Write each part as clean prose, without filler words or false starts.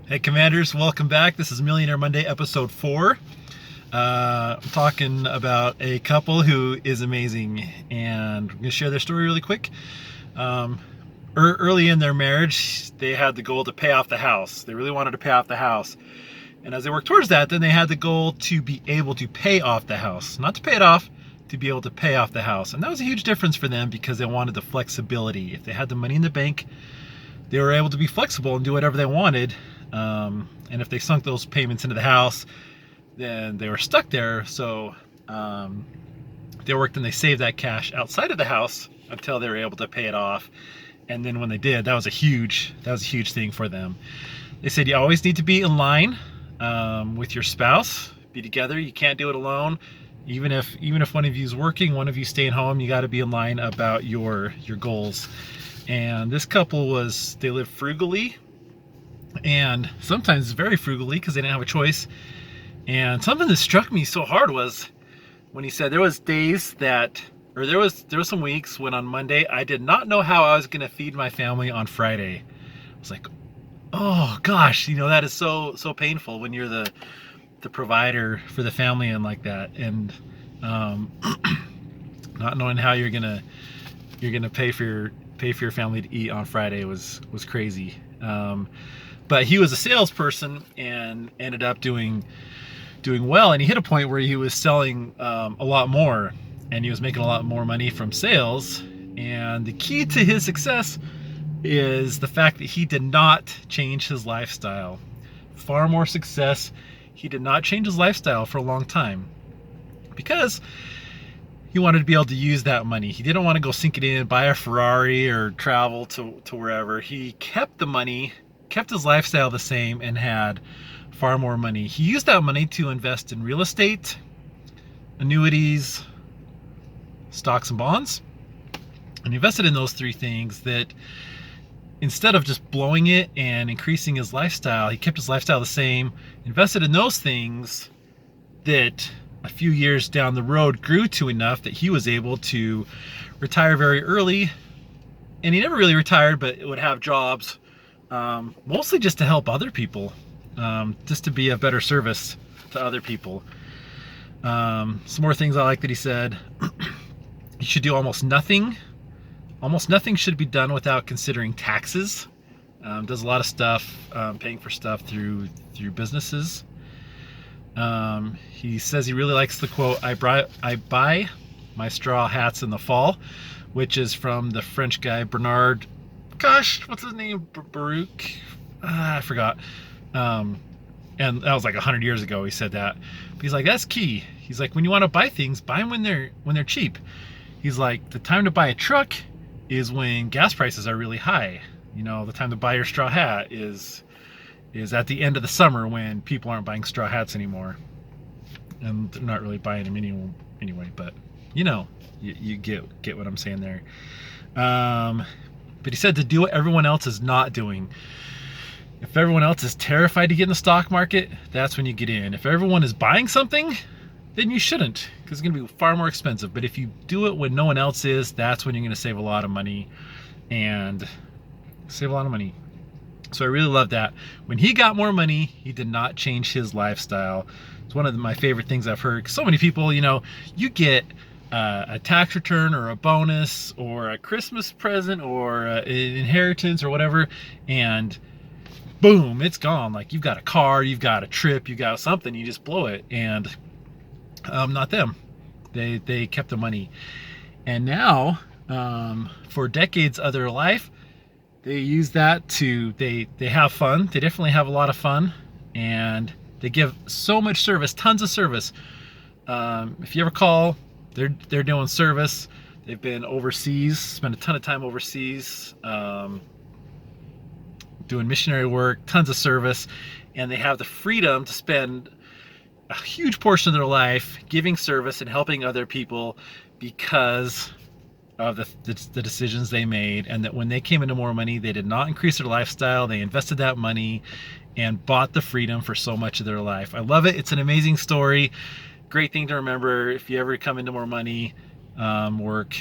Hey Commanders, welcome back. This is Millionaire Monday, episode 4. I'm talking about a couple who is amazing, and I'm going to share their story really quick. Early in their marriage, they had the goal to pay off the house. They really wanted to pay off the house. And as they worked towards that, then they had the goal to be able to pay off the house. Not to pay it off, to be able to pay off the house. And that was a huge difference for them because they wanted the flexibility. If they had the money in the bank, they were able to be flexible and do whatever they wanted. And if they sunk those payments into the house, then they were stuck there. So they worked and they saved that cash outside of the house until they were able to pay it off. And then when they did, that was a huge thing for them. They said you always need to be in line with your spouse, be together. You can't do it alone. Even if one of you is working, one of you staying home, you got to be in line about your goals. And this couple they lived frugally, and sometimes very frugally because they didn't have a choice. And something that struck me so hard was when he said there was some weeks when on Monday I did not know how I was going to feed my family on Friday. I was like, oh gosh, that is so painful when you're the provider for the family and like that, and not knowing how you're gonna pay for your family to eat on Friday was crazy. But he was a salesperson and ended up doing well, and he hit a point where he was selling a lot more, and he was making a lot more money from sales. And the key to his success is the fact that he did not change his lifestyle. Far more success. He did not change his lifestyle for a long time because he wanted to be able to use that money. He didn't want to go sink it in, buy a Ferrari or travel to wherever. He kept the money, kept his lifestyle the same, and had far more money. He used that money to invest in real estate, annuities, stocks and bonds, and he invested in those three things that instead of just blowing it and increasing his lifestyle, he kept his lifestyle the same, invested in those things that a few years down the road grew to enough that he was able to retire very early. And he never really retired, but would have jobs, mostly just to help other people, just to be a better service to other people. Some more things I like that he said. You should do almost nothing. Almost nothing should be done without considering taxes. Does a lot of stuff, paying for stuff through businesses. He says he really likes the quote, I buy my straw hats in the fall, which is from the French guy Bernard, gosh, what's his name? Baruch? I forgot. And that was like 100 years ago he said that. But he's like, that's key. He's like, when you want to buy things, buy them when they're cheap. He's like, the time to buy a truck is when gas prices are really high. The time to buy your straw hat is at the end of the summer when people aren't buying straw hats anymore. And they're not really buying them anyway, but you get what I'm saying there. But he said to do what everyone else is not doing. If everyone else is terrified to get in the stock market, that's when you get in. If everyone is buying something, then you shouldn't, because it's going to be far more expensive. But if you do it when no one else is, that's when you're going to save a lot of money. So I really love that. When he got more money, he did not change his lifestyle. It's one of my favorite things I've heard. So many people, you get a tax return or a bonus or a Christmas present or an inheritance or whatever, and boom, it's gone. Like you've got a car, you've got a trip, you got something, you just blow it. And not them. They kept the money. And now, for decades of their life, they use that they have fun. They definitely have a lot of fun, and they give so much service, tons of service. If you ever call, they're doing service. They've been overseas, spent a ton of time overseas, doing missionary work, tons of service, and they have the freedom to spend a huge portion of their life giving service and helping other people because of the decisions they made. And that when they came into more money, they did not increase their lifestyle. They invested that money and bought the freedom for so much of their life. I love it. It's an amazing story. Great thing to remember if you ever come into more money work.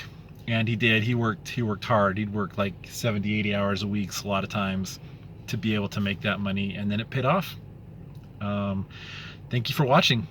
And he did. He worked hard. He'd work like 70, 80 hours a week a lot of times. to be able to make that money, and then it paid off. Thank you for watching.